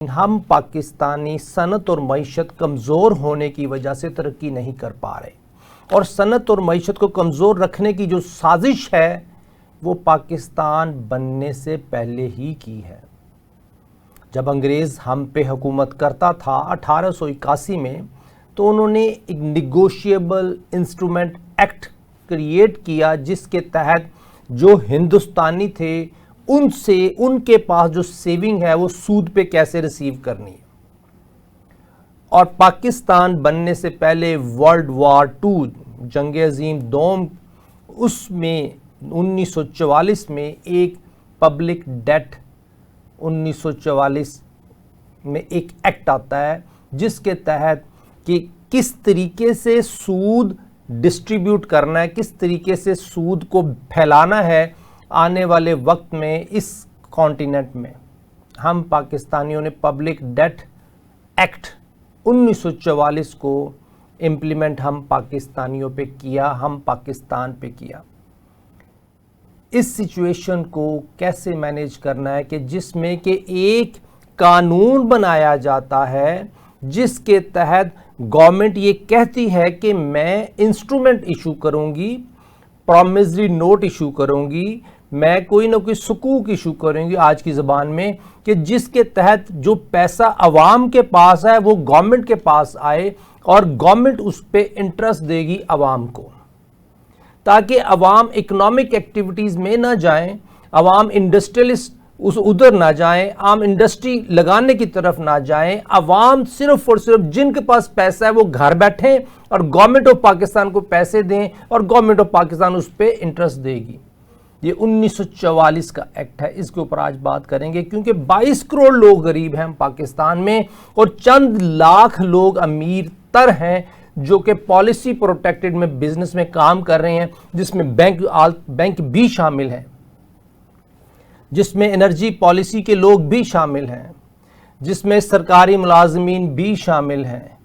हम पाकिस्तानी सनत और मईशत कमज़ोर होने की वजह से तरक्की नहीं कर पा रहे, और सनत और मईशत को कमज़ोर रखने की जो साजिश है वो पाकिस्तान बनने से पहले ही की है। जब अंग्रेज़ हम पे हुकूमत करता था 1881 में, तो उन्होंने एक निगोशिएबल इंस्ट्रूमेंट एक्ट क्रिएट किया जिसके तहत जो हिंदुस्तानी थे उनसे उनके पास जो सेविंग है वो सूद पे कैसे रिसीव करनी है। और पाकिस्तान बनने से पहले वर्ल्ड वार 2 जंग अजीम दोम, उसमें 1944 में एक पब्लिक डेट 1944 में एक एक्ट आता है जिसके तहत कि किस तरीके से सूद डिस्ट्रीब्यूट करना है, किस तरीके से सूद को फैलाना है आने वाले वक्त में इस कॉन्टिनेंट में। हम पाकिस्तानियों ने पब्लिक डेट एक्ट 1944 को इम्प्लीमेंट हम पाकिस्तानियों पे किया, हम पाकिस्तान पे किया। इस सिचुएशन को कैसे मैनेज करना है कि जिसमें कि एक कानून बनाया जाता है जिसके तहत गवर्नमेंट ये कहती है कि मैं इंस्ट्रूमेंट इशू करूंगी, प्रॉमिसरी नोट इशू करूंगी, मैं कोई ना कोई सुकूक इशू करूंगी आज की ज़बान में, कि जिसके तहत जो पैसा अवाम के पास है वो गवर्नमेंट के पास आए और गवर्नमेंट उस पर इंटरेस्ट देगी अवाम को, ताकि अवाम इकोनॉमिक एक्टिविटीज़ में ना जाएं, अवाम इंडस्ट्रियलिस्ट उधर ना जाएं, आम इंडस्ट्री लगाने की तरफ ना जाएं। अवाम सिर्फ और सिर्फ जिनके पास पैसा है वो घर बैठे और गवर्नमेंट ऑफ पाकिस्तान को पैसे दें और गवर्नमेंट ऑफ पाकिस्तान उस पर इंटरेस्ट देगी। ये 1944 का एक्ट है, इसके ऊपर आज बात करेंगे क्योंकि 22 करोड़ लोग गरीब हैं पाकिस्तान में और चंद लाख लोग अमीर तर हैं जो कि पॉलिसी प्रोटेक्टेड में बिजनेस में काम कर रहे हैं, जिसमें बैंक भी शामिल हैं, जिसमें एनर्जी पॉलिसी के लोग भी शामिल हैं, जिसमें सरकारी मुलाजमीन भी शामिल हैं।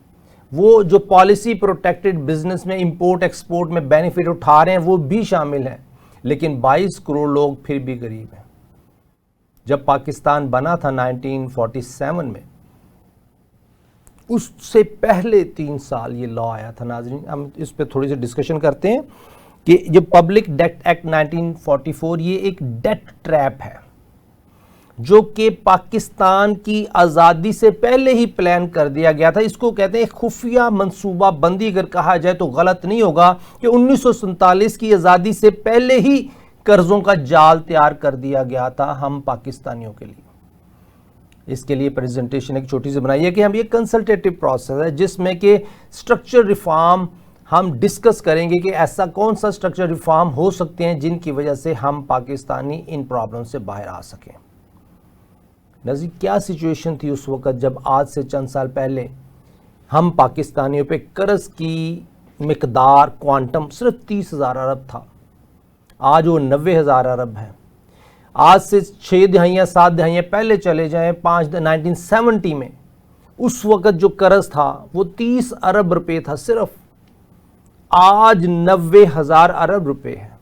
वो जो पॉलिसी प्रोटेक्टेड बिजनेस में इंपोर्ट एक्सपोर्ट में बेनिफिट उठा रहे हैं वो भी शामिल हैं, लेकिन 22 करोड़ लोग फिर भी गरीब हैं। जब पाकिस्तान बना था 1947 में, उससे पहले 3 साल ये लॉ आया था। नाज़रीन, हम इस पे थोड़ी सी डिस्कशन करते हैं कि जो पब्लिक डेट एक्ट 1944 ये एक डेट ट्रैप है जो कि पाकिस्तान की आज़ादी से पहले ही प्लान कर दिया गया था। इसको कहते हैं खुफिया मंसूबा बंदी, अगर कहा जाए तो गलत नहीं होगा कि 1947 की आज़ादी से पहले ही कर्ज़ों का जाल तैयार कर दिया गया था हम पाकिस्तानियों के लिए। इसके लिए प्रेजेंटेशन एक छोटी सी बनाई है कि हम ये कंसल्टेटिव प्रोसेस है जिसमें कि स्ट्रक्चर रिफॉर्म हम डिस्कस करेंगे कि ऐसा कौन सा स्ट्रक्चर रिफॉर्म हो सकते हैं जिनकी वजह से हम पाकिस्तानी इन प्रॉब्लम से बाहर आ सकें। नज़ीर, क्या सिचुएशन थी उस वक़्त जब आज से चंद साल पहले हम पाकिस्तानियों पे कर्ज़ की मिकदार क्वांटम सिर्फ 30,000 अरब था, आज वो 90,000 अरब है। आज से 6 दहाइयाँ 7 दहाइयाँ पहले चले जाएं, 1970 में उस वक़्त जो कर्ज़ था वो 30 अरब रुपए था सिर्फ, आज 90,000 अरब रुपए है।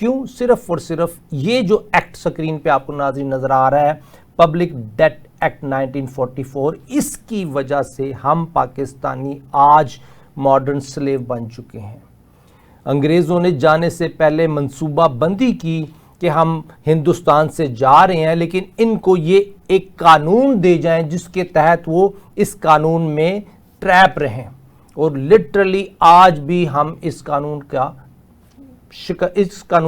क्यों? सिर्फ और सिर्फ ये जो एक्ट स्क्रीन पे आपको नाज़रीन नज़र आ रहा है, पब्लिक डेट एक्ट 1944, इसकी वजह से हम पाकिस्तानी आज मॉडर्न स्लेव बन चुके हैं। अंग्रेज़ों ने जाने से पहले मंसूबा बंदी की कि हम हिंदुस्तान से जा रहे हैं, लेकिन इनको ये एक कानून दे जाएं जिसके तहत वो इस कानून में ट्रैप रहें, और लिटरली आज भी हम इस कानून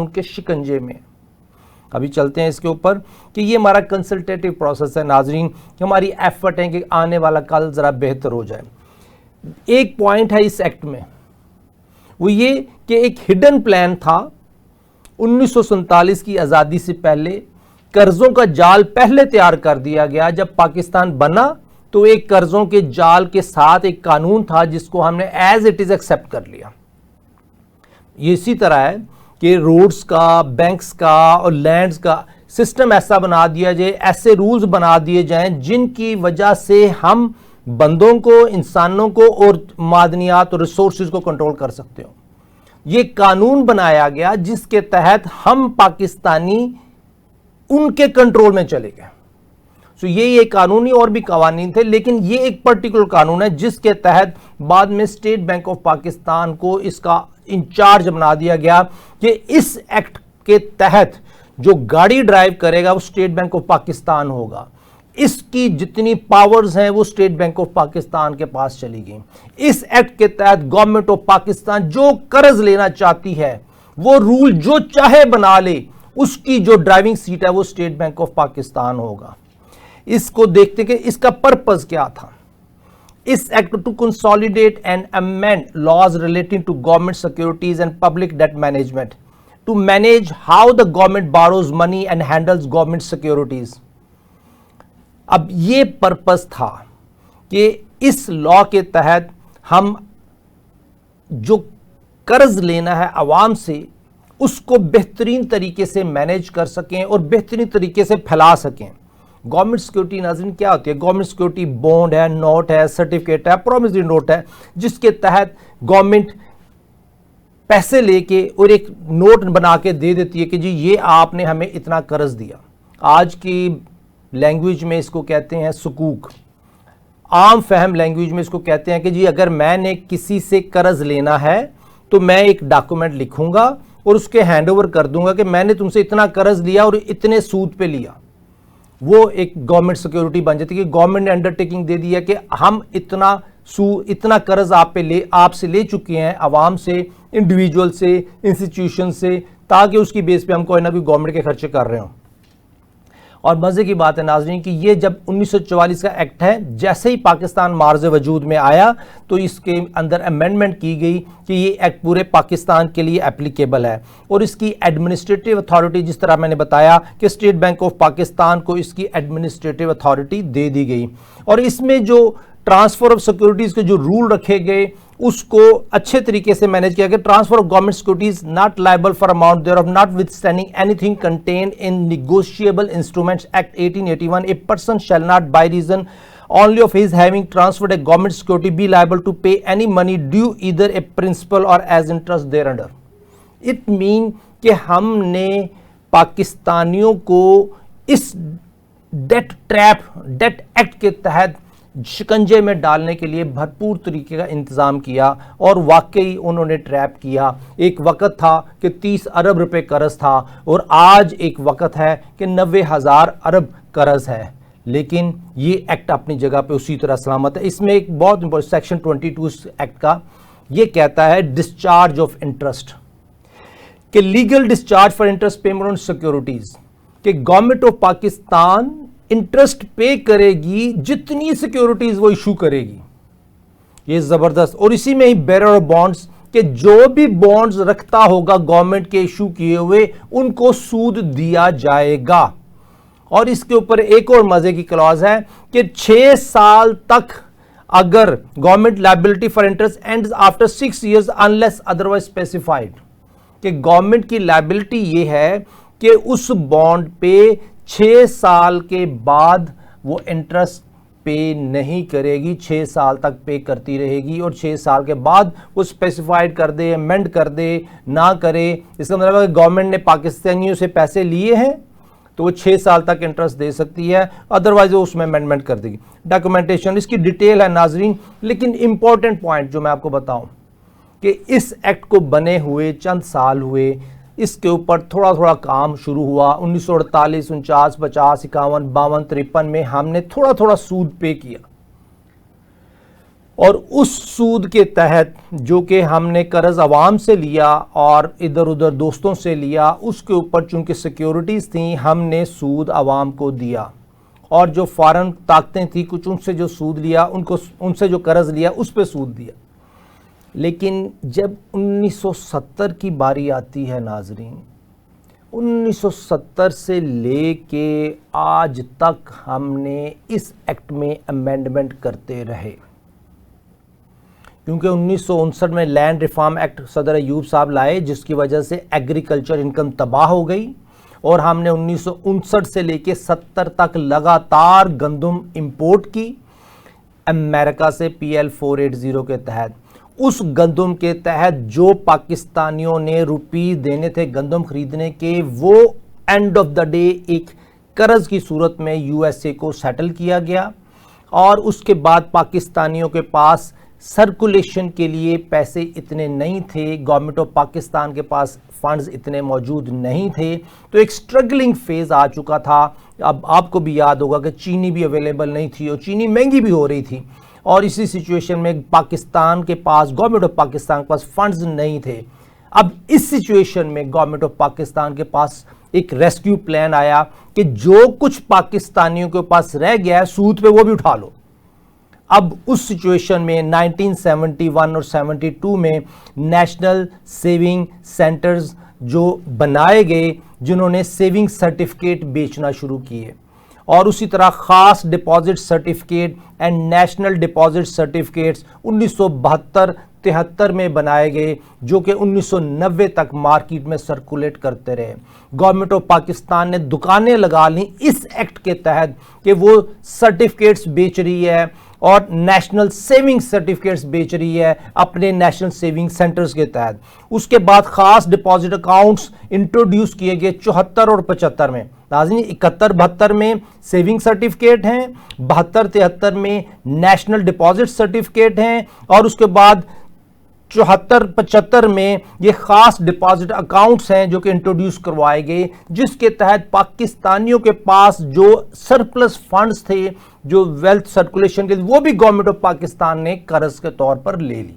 के शिकंजे में। अभी चलते हैं इसके ऊपर कि ये हमारा कंसल्टेटिव प्रोसेस है नाजरीन, कि हमारी एफर्ट है कि आने वाला कल ज़रा बेहतर हो जाए। एक पॉइंट है इस एक्ट में, वो ये कि एक हिडन प्लान था 1947 की आज़ादी से पहले, कर्ज़ों का जाल पहले तैयार कर दिया गया। जब पाकिस्तान बना तो एक कर्ज़ों के जाल के साथ एक कानून था जिसको हमने एज इट इज़ एक्सेप्ट कर लिया। ये इसी तरह है कि रोड्स का, बैंक्स का और लैंड्स का सिस्टम ऐसा बना दिया जाए, ऐसे रूल्स बना दिए जाएं जिनकी वजह से हम बंदों को, इंसानों को और मादनियात और रिसोर्सेज को कंट्रोल कर सकते हो। ये कानून बनाया गया जिसके तहत हम पाकिस्तानी उनके कंट्रोल में चले गए। तो ये कानूनी और भी कवानीन थे, लेकिन ये एक पर्टिकुलर कानून है जिसके तहत बाद में स्टेट बैंक ऑफ पाकिस्तान को इसका इंचार्ज बना दिया गया कि इस एक्ट के तहत जो गाड़ी ड्राइव करेगा वो स्टेट बैंक ऑफ पाकिस्तान होगा। इसकी जितनी पावर्स हैं वो स्टेट बैंक ऑफ पाकिस्तान के पास चली गई। इस एक्ट के तहत गवर्नमेंट ऑफ पाकिस्तान जो कर्ज लेना चाहती है वो रूल जो चाहे बना ले, उसकी जो ड्राइविंग सीट है वो स्टेट बैंक ऑफ पाकिस्तान होगा। इसको देखते कि इसका पर्पस क्या था। इस act to consolidate and amend laws relating to government securities and public debt management to manage how the government borrows money and handles government securities. अब ये पर्पस था कि इस लॉ के तहत हम जो कर्ज लेना है आवाम से उसको बेहतरीन तरीके से मैनेज कर सकें और बेहतरीन तरीके से फैला सकें। गवर्नमेंट सिक्योरिटी नाज़रीन क्या होती है? गवर्नमेंट सिक्योरिटी बॉन्ड है, नोट है, सर्टिफिकेट है, प्रोमिसरी नोट है, जिसके तहत गवर्नमेंट पैसे लेके और एक नोट बना के दे देती है कि जी ये आपने हमें इतना कर्ज दिया। आज की लैंग्वेज में इसको कहते हैं सुकूक। आम फहम लैंग्वेज में इसको कहते हैं कि जी अगर मैंने किसी से कर्ज लेना है तो मैं एक डॉक्यूमेंट लिखूंगा और उसके हैंडओवर कर दूंगा कि मैंने तुमसे इतना कर्ज लिया और इतने सूद पे लिया। वो एक गवर्नमेंट सिक्योरिटी बन जाती है कि गवर्नमेंट ने अंडरटेकिंग दे दिया कि हम इतना कर्ज आपसे ले चुके हैं, आवाम से, इंडिविजुअल से, इंस्टीट्यूशन से, ताकि उसकी बेस पे हम कोई ना कोई गवर्नमेंट के खर्चे कर रहे हों। और मज़े की बात है नाज़रीन कि ये जब 1944 का एक्ट है, जैसे ही पाकिस्तान मार्ज़ वजूद में आया तो इसके अंदर अमेंडमेंट की गई कि ये एक्ट पूरे पाकिस्तान के लिए एप्लीकेबल है और इसकी एडमिनिस्ट्रेटिव अथॉरिटी, जिस तरह मैंने बताया कि स्टेट बैंक ऑफ पाकिस्तान को इसकी एडमिनिस्ट्रेटिव अथॉरिटी दे दी गई। और इसमें जो ट्रांसफर ऑफ सिक्योरिटीज़ के जो रूल रखे गए उसको अच्छे तरीके से मैनेज किया गया। Transfer of government securities not liable for amount thereof notwithstanding anything contained in negotiable instruments act 1881 a person shall not by reason only of his having transferred a government security be liable to pay any money due either a principal or as interest thereunder। It mean कि हमने पाकिस्तानियों को इस date act के तहत शिकंजे में डालने के लिए भरपूर तरीके का इंतज़ाम किया और वाकई उन्होंने ट्रैप किया। एक वक़्त था कि 30 अरब रुपए कर्ज था और आज एक वक़्त है कि 90,000 अरब कर्ज है, लेकिन ये एक्ट अपनी जगह पे उसी तरह सलामत है। इसमें एक बहुत इंपॉर्टेंट सेक्शन 22 एक्ट का ये कहता है डिस्चार्ज ऑफ इंटरेस्ट, कि legal discharge for interest payment on securities, कि गवर्नमेंट ऑफ पाकिस्तान इंटरेस्ट पे करेगी जितनी सिक्योरिटीज वो इशू करेगी। ये जबरदस्त। और इसी में ही बेरर ऑफ बॉन्ड्स, कि जो भी बॉन्ड्स रखता होगा गवर्नमेंट के इशू किए हुए उनको सूद दिया जाएगा। और इसके ऊपर एक और मजे की क्लॉज है कि 6 साल तक अगर government liability for interest ends after 6 years unless otherwise specified, कि गवर्नमेंट की लायबिलिटी ये है कि उस बॉन्ड पे 6 साल के बाद वो इंटरेस्ट पे नहीं करेगी, 6 साल तक पे करती रहेगी और 6 साल के बाद वो स्पेसिफाइड कर दे, अमेंड कर दे, ना करे। इसका मतलब है कि गवर्नमेंट ने पाकिस्तानियों से पैसे लिए हैं तो वो 6 साल तक इंटरेस्ट दे सकती है, अदरवाइज वो उसमें अमेंडमेंट कर देगी। डॉक्यूमेंटेशन इसकी डिटेल है नाजरीन, लेकिन इंपॉर्टेंट पॉइंट जो मैं आपको बताऊं कि इस एक्ट को बने हुए चंद साल हुए, इसके ऊपर थोड़ा थोड़ा काम शुरू हुआ। 1948, 49, 50, 51, 52, 53 में हमने थोड़ा थोड़ा सूद पे किया और उस सूद के तहत जो कि हमने कर्ज अवाम से लिया और इधर उधर दोस्तों से लिया, उसके ऊपर चूंकि सिक्योरिटीज़ थी हमने सूद अवाम को दिया। और जो फॉरेन ताकतें थी कुछ, उनसे जो सूद लिया, उनसे जो कर्ज लिया उस पर सूद दिया। लेकिन जब 1970 की बारी आती है नाजरीन, 1970 से लेके आज तक हमने इस एक्ट में अमेंडमेंट करते रहे, क्योंकि 1959 में लैंड रिफॉर्म एक्ट सदर अयूब साहब लाए, जिसकी वजह से एग्रीकल्चर इनकम तबाह हो गई और हमने 1959 से लेके 70 तक लगातार गंदम इंपोर्ट की अमेरिका से PL 480 के तहत। उस गंदम के तहत जो पाकिस्तानियों ने रुपये देने थे गंदम खरीदने के, वो एंड ऑफ द डे एक कर्ज की सूरत में यूएसए को सेटल किया गया और उसके बाद पाकिस्तानियों के पास सर्कुलेशन के लिए पैसे इतने नहीं थे, गवर्नमेंट ऑफ पाकिस्तान के पास फंड्स इतने मौजूद नहीं थे, तो एक स्ट्रगलिंग फेज़ आ चुका था। अब आपको भी याद होगा कि चीनी भी अवेलेबल नहीं थी और चीनी महंगी भी हो रही थी और इसी सिचुएशन में पाकिस्तान के पास, गवर्नमेंट ऑफ पाकिस्तान के पास फंड्स नहीं थे। अब इस सिचुएशन में गवर्नमेंट ऑफ पाकिस्तान के पास एक रेस्क्यू प्लान आया कि जो कुछ पाकिस्तानियों के पास रह गया है सूद पे वो भी उठा लो। अब उस सिचुएशन में 1971 और 72 में नेशनल सेविंग सेंटर्स जो बनाए गए, जिन्होंने सेविंग सर्टिफिकेट बेचना शुरू किए, और उसी तरह खास deposit certificate and national deposit certificates 1972-73 में बनाए गए, जो कि 1990 तक मार्केट में सर्कुलेट करते रहे। गवर्नमेंट ऑफ पाकिस्तान ने दुकानें लगा ली इस एक्ट के तहत कि वो सर्टिफिकेट्स बेच रही है और नेशनल सेविंग सर्टिफिकेट्स बेच रही है अपने नेशनल सेविंग सेंटर्स के तहत। उसके बाद खास डिपॉजिट अकाउंट्स इंट्रोड्यूस किए गए 74 और 75 में। नाज़रीन, 71-72 में सेविंग सर्टिफिकेट हैं, 72-73 में नेशनल डिपॉजिट सर्टिफिकेट हैं और उसके बाद 74-75 में ये खास डिपॉजिट अकाउंट्स हैं जो कि इंट्रोड्यूस करवाए गए, जिसके तहत पाकिस्तानियों के पास जो सरप्लस फंड्स थे, जो वेल्थ सर्कुलेशन के, वो भी गवर्नमेंट ऑफ पाकिस्तान ने कर्ज के तौर पर ले ली।